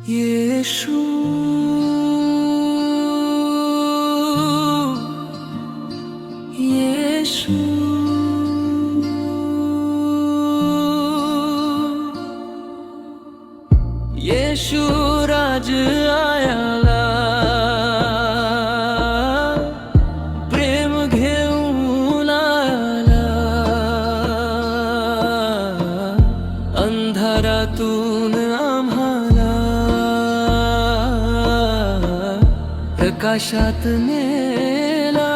यीशु यीशु यीशु राज आयाला प्रेम घेऊन आला अंधारातून आम्हाला प्रकाशात नेला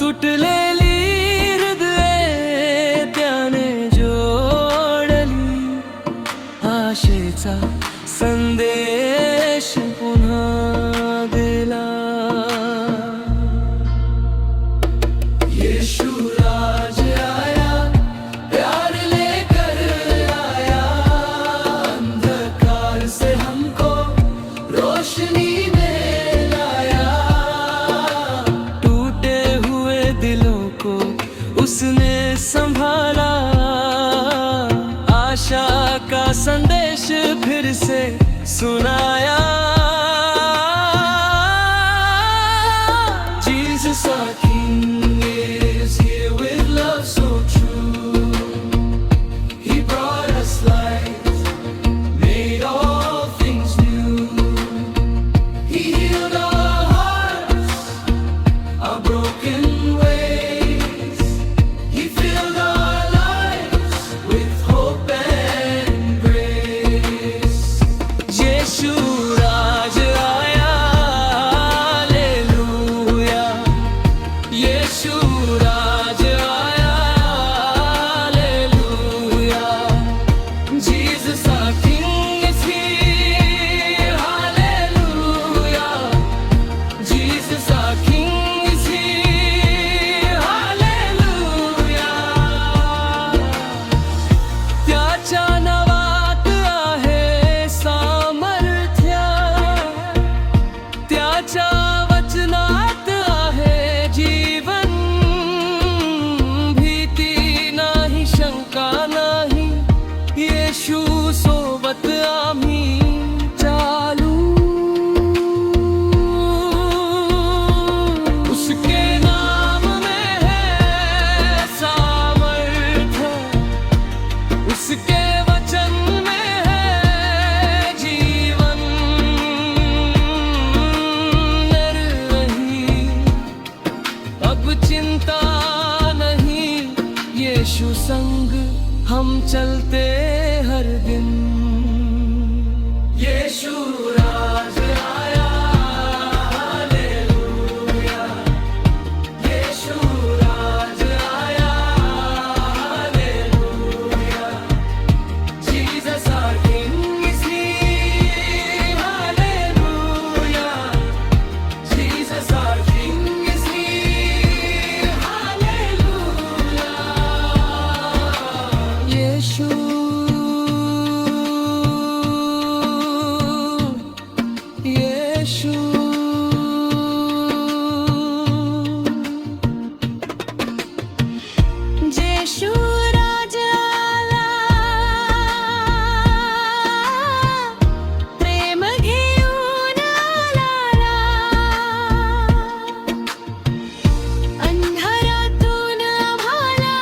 तुटलेली हृदये त्याने जोडली आशेचा संदेश पुन्हा दिला यीशु राज आया प्यार लेकर आया अंधकार से हमको रोशनी में लाया टूटे हुए दिलों को उसने संभाला आशा का संदेश फिर से सुनाया Jesus our King is here with love so true. He brought us light, made all things new. He healed our hearts, our broken ways. He filled our lives with hope and grace. यीशु राज आया, hallelujah. Yeshu राज आया, hallelujah. Jesus our King is here, hallelujah. Jesus our King is here, hallelujah. त्याच्या नावात आहे सामर्थ्य त्याच्या वचनात आहे जीवन भीती नाही शंका नाही येशू सोबत आम्ही चालू उसके नाम में है सामर्थ्य उसके वचन में है जीवन डर नहीं अब चिंता नहीं यीशु संग हम चलते हर दिन यीशु राज आया हालेलुया यीशु राज आया hallelujah Jesus our King is here, hallelujah. Jesus our King is here, hallelujah. Yeshu, Yeshu. येशू राज आला प्रेम घेऊन आला अंधारातून आम्हाला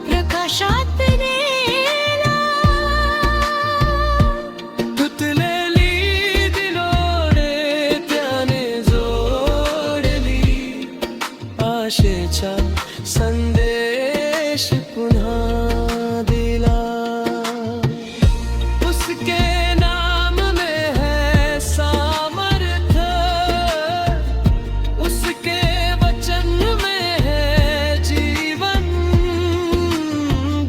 प्रकाशात नेला तुटलेली दिलोरे त्याने जोडली आशेचा संदेश पुन्हा दिला उसके नाम में है सामर्थ्य उसके वचन में है जीवन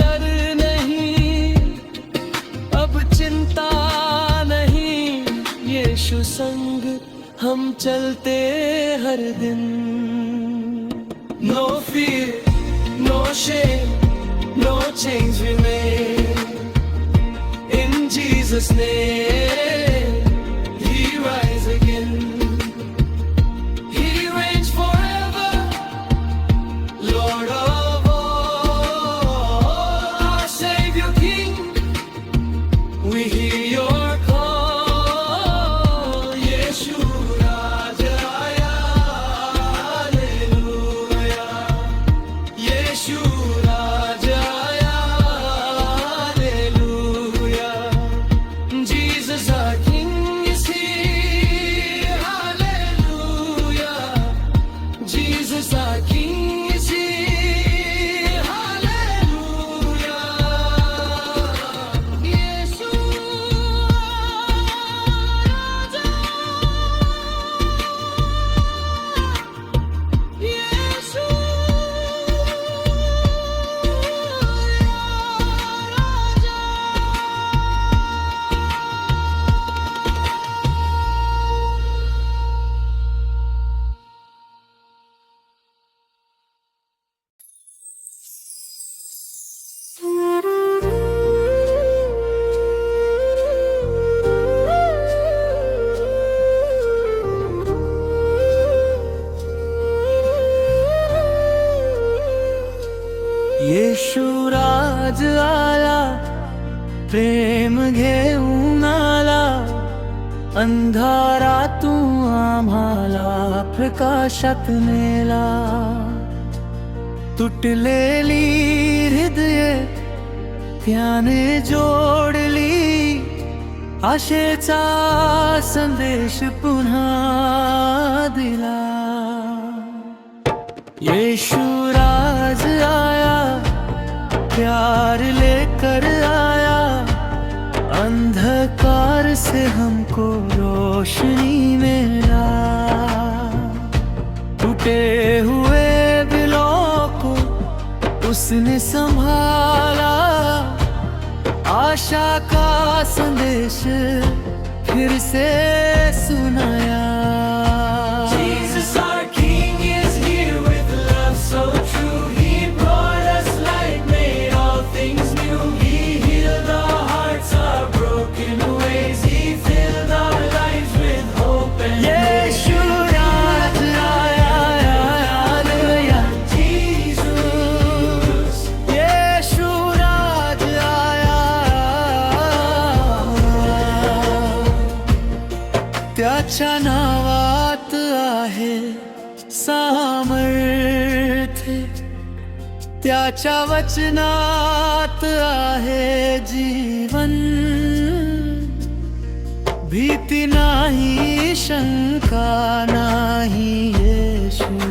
डर नहीं अब चिंता नहीं यीशु संग हम चलते हर दिन No fear, no shame, no chains remain. In Jesus' name, He rise again. राज आला, प्रेम घेऊन आला, अंधारातून आम्हाला प्रकाशात नेला. तुटलेली हृदये त्याने जोडली, आशेचा संदेश पुन्हा दिला. यीशु राज आया, प्यार लेकर आया, अंधकार से हमको रोशनी में ला. टूटे हुए दिलों को उसने संभाला, आशा का संदेश फिर से सुनाया. Jesus our King is here with love so true. He brought us light, made all things new. He healed our hearts, our broken ways. He filled our lives with hope and Yeshu Raj aaya, hallelujah. Jesus, Yeshu Raj aaya. त्याच्या नावात आहे सामर्थ्य, त्याच्या वचनात आहे जीवन. भीती नाही, शंका नाही, येशू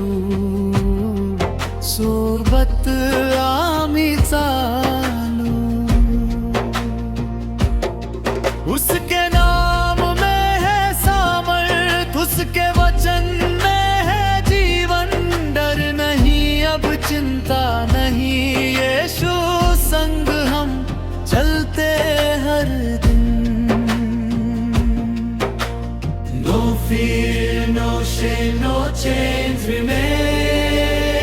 सोबत आम्ही चालू. उसके नाम में है सामर्थ, उसके वचन में है जीवन. डर नहीं, अब चिंता नहीं, यीशु संग हम चलते हर दिन. No fear, no shame, no chains remain.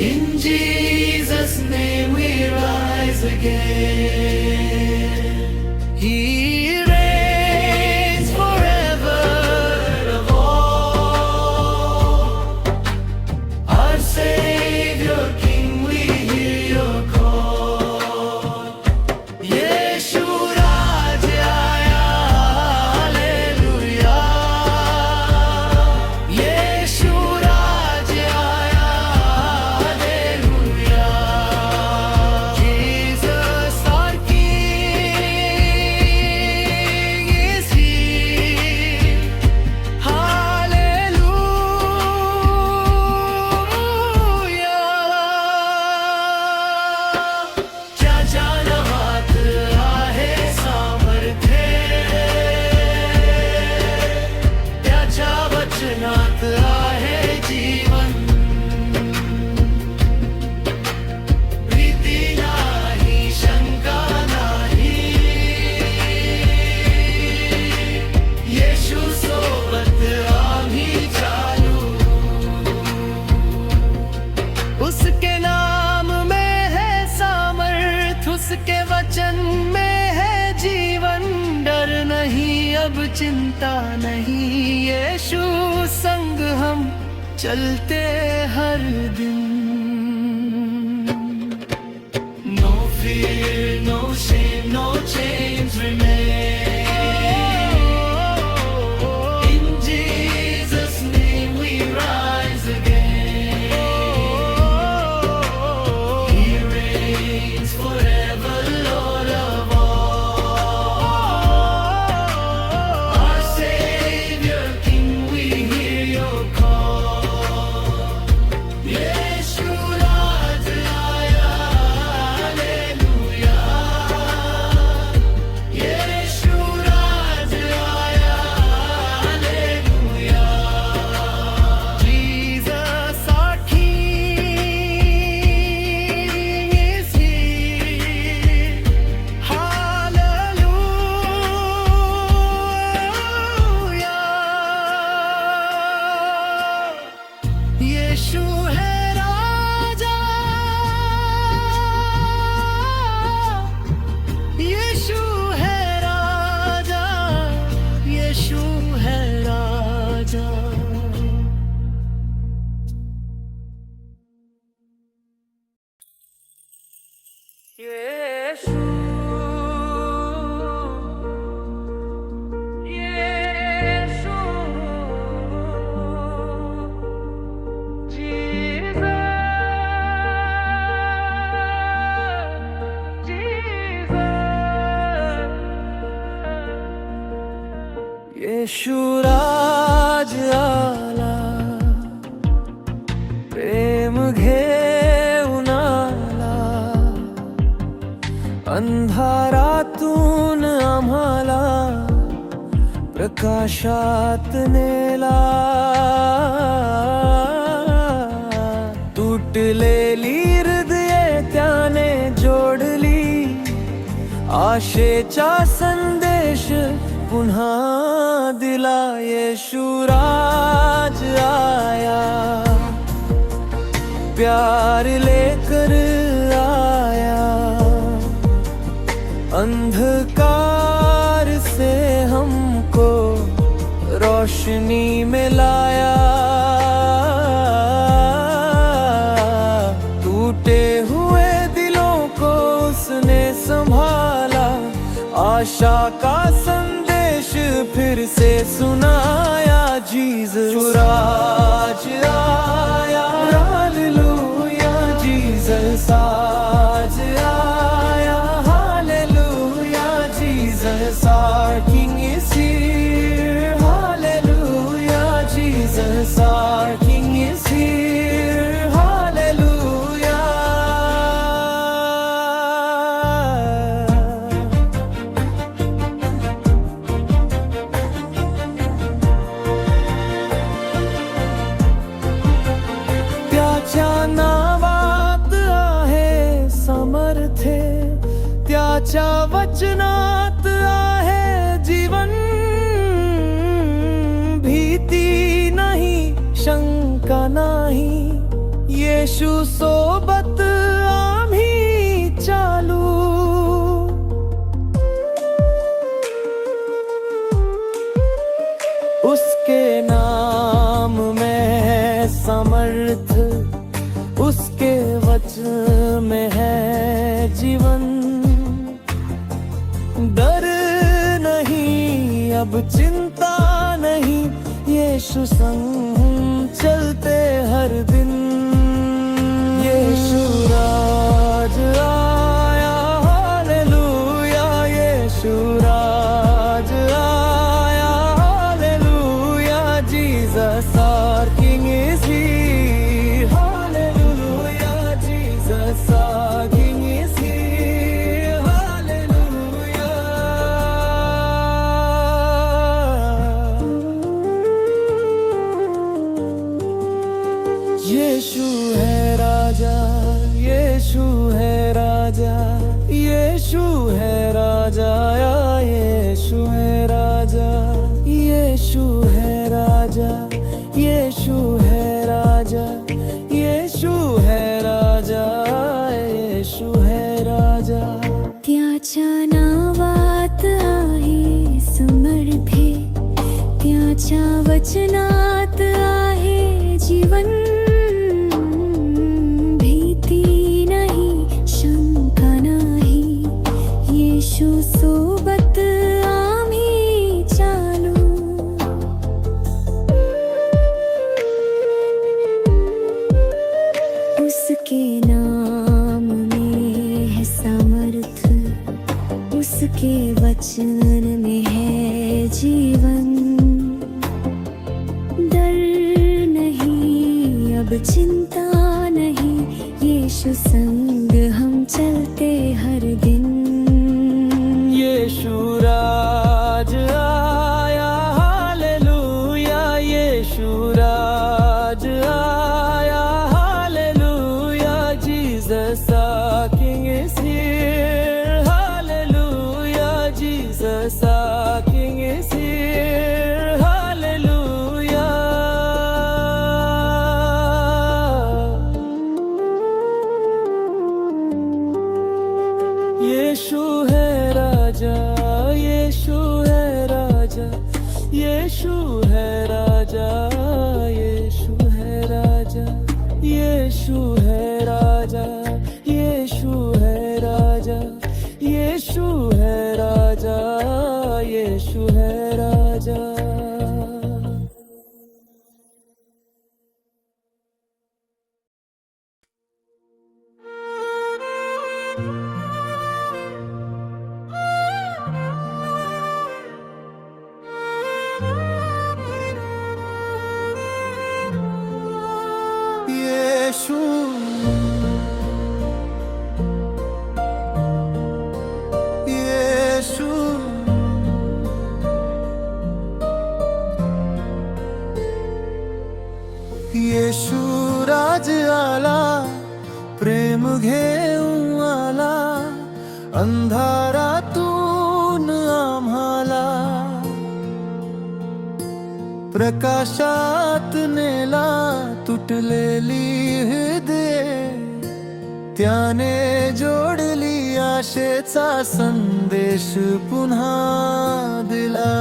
In Jesus' name we rise again. He reigns forever of all. Our Savior King, we hear your call. Yeshu Raj aaya, hallelujah. Yeshu Raj aaya, hallelujah. Jesus our King is here, hallelujah. त्याच्या नावात आहे सामर्थ्य, त्याच्या वचनात आहे जीवन. भीती नाही, शंका नाही, येशू सोबत आम्ही चालू. उसके नाम में है सामर्थ, उसके वचन में है जीवन. डर नहीं, अब चिंता नहीं, यीशु संग हम चलते हर दिन. No fear, no shame, no chains remain. In Jesus' name we rise again. He reigns forever, Lord of all. Our Savior King, we hear your call. Yeshu Raj aaya, hallelujah. Yeshu Raj aaya, hallelujah. Jesus our King is here, hallelujah. यीशु है राजा, यीशु है राजा, यीशु है राजा. राज आला, प्रेम घेऊन आला, अंधारातून आम्हाला प्रकाशात नेला. तुटलेली हृदये त्याने जोडली, आशेचा संदेश पुन्हा दिला. येशू राज आया, प्यार लेकर आया, अंधकार से हमको रोशनी में लाया. टूटे हुए दिलों को उसने संभाला, आशा का संदेश फिर से सुनाया. जीसस राज आया, हालेलुया, जीसस आज आया, hallelujah, Jesus our King is here, hallelujah, Jesus our King is here, hallelujah. त्याच्या नावात आहे सामर्थ्य, त्याच्या वचनात आहे जीवन. भीती नाही, शंका नाही, येशू सोबत आम्ही चालू. उसके नाम में है समर्थ, उसके वचन में है जीवन. डर नहीं, अब चिंता नहीं, यीशु संग चलते हर दिन. यीशु राज आया, हालेलुया, यीशु राज आया, hallelujah, Jesus our King is here, hallelujah, Jesus our King is here, hallelujah. Yeshu है राजा, यीशु है राजा, यीशु है राजा, यीशु है राजा, यीशु है राजा, यीशु है राजा, यीशु है राजा, यीशु है राजा. त्याच्या नावात आहे समर्थ, त्याच्या वचनात आहे जीवन. भीती नाही, शंका नाही, येशू सोबत आम्ही चालू. उसके नाम में है सामर्थ, उसके वचन में है जीवन. डर नहीं, अब चिंता नहीं, यीशु संग हम चलते हर दिन. यीशु राज आया, हालेलुया, यीशु राज आया, hallelujah, Jesus our King is here, hallelujah, Jesus our King is here, hallelujah. Yeshu है राजा, यीशु है राजा, यीशु है राजा, यीशु है राजा, यीशु है राजा, यीशु है राजा, यीशु है राजा, यीशु है राजा. येशू राज आला, प्रेम घेऊन आला, अंधारातून आम्हाला प्रकाशात नेला. तुटलेली हृदये त्याने जोडली, आशेचा संदेश पुन्हा दिला.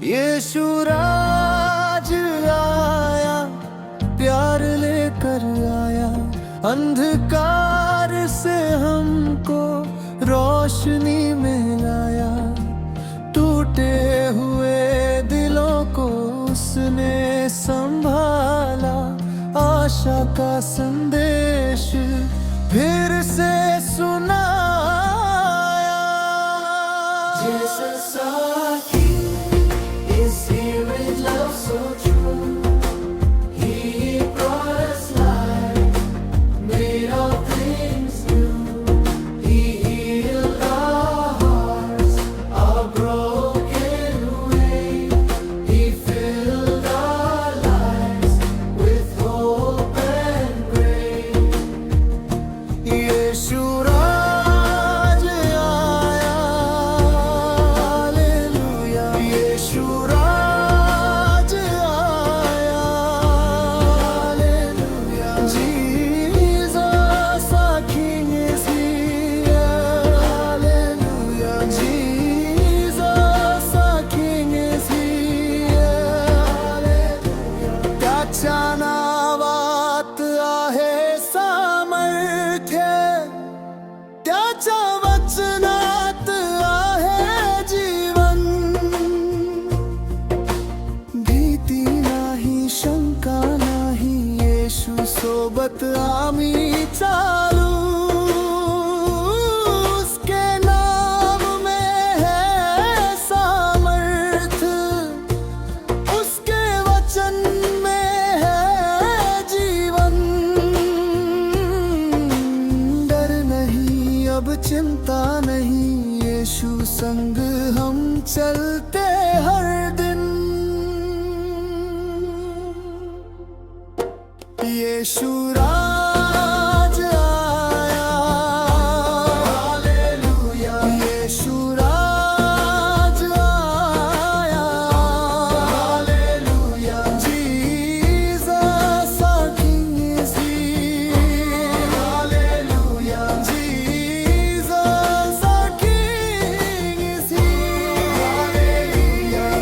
येशू राज आया, प्यार लेकर आया, अंधकार से हमको रोशनी में लाया. टूटे हुए दिलों को उसने संभाला, आशा का संदेश फिर से सुनाया. Jesus our King is here with love so true. He brought us life, made all things new. He healed our hearts, our broken way. He filled our lives with hope and grace. येशू राज आया, hallelujah. येशू राज आया, hallelujah. Jesus our King is here, hallelujah. Jesus our King is here, hallelujah. त्याच्या नावात आहे सामर्थ्य, त्याच्या वचनात आहे जीवन. भीती नाही, शंका नाही, येशू सोबत आम्ही चालू. उसके नाम में है सामर्थ, उसके वचन में है जीवन. डर नहीं, अब चिंता नहीं, येशू संग हम चलते हर दिन. येशू राज आया, हालेलुया. येशू राज आया, hallelujah. Jesus our King is here, hallelujah. Jesus our King is here, hallelujah.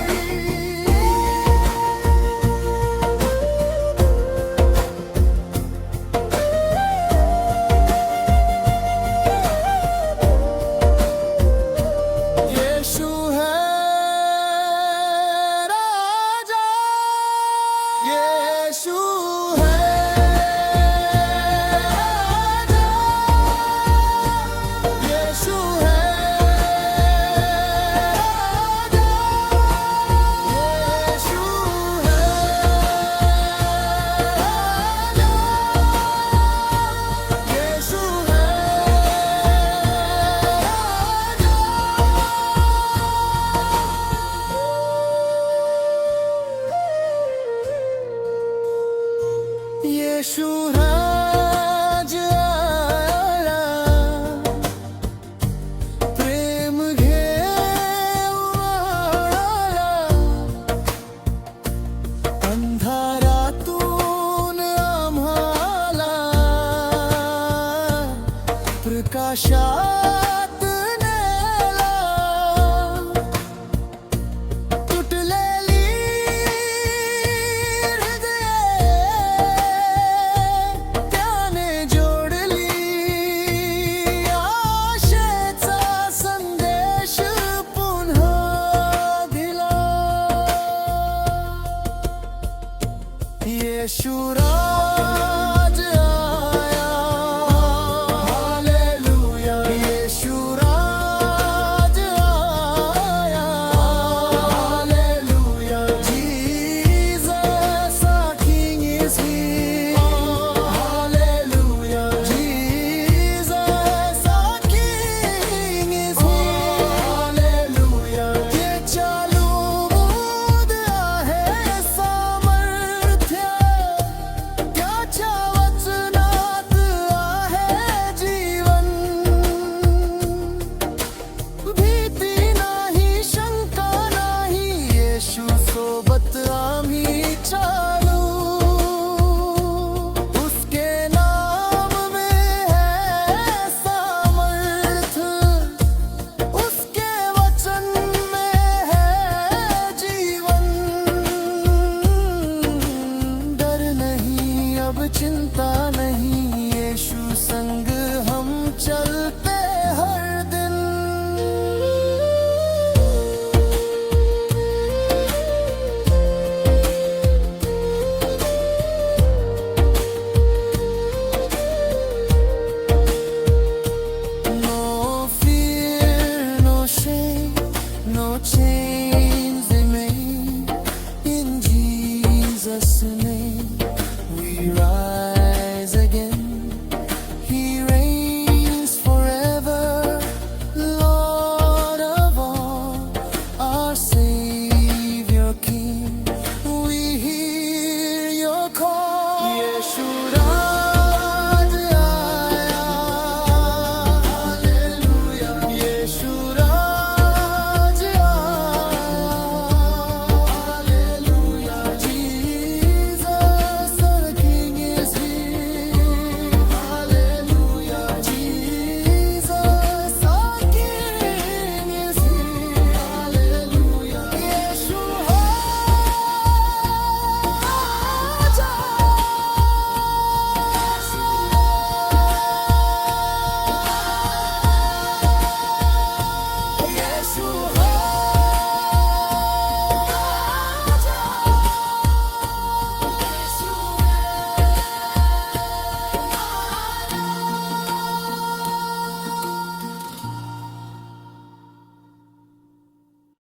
noche